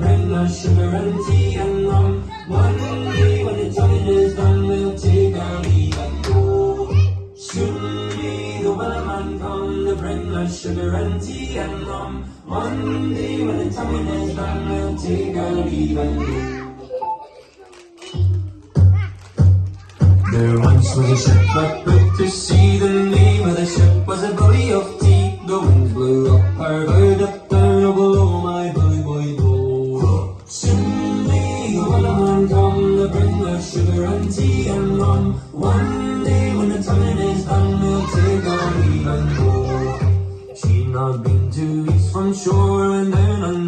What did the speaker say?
they'll bring us sugar and tea and rum. One day when the time is done, we'll take our leave and go. Soon may the wellerman come to bring us sugar and tea and rum. One day when the time is done, we'll take our leave and go. There once was a ship that put to sea. The name of the ship was a Bully of Tea. The winds blew up our bird up down, oh below my bully boy go. Soon may the wellerman come to bring us sugar and tea and rum. One day when the tonguing is done, we'll take our leave and go. She'd not been 2 weeks from shore and down on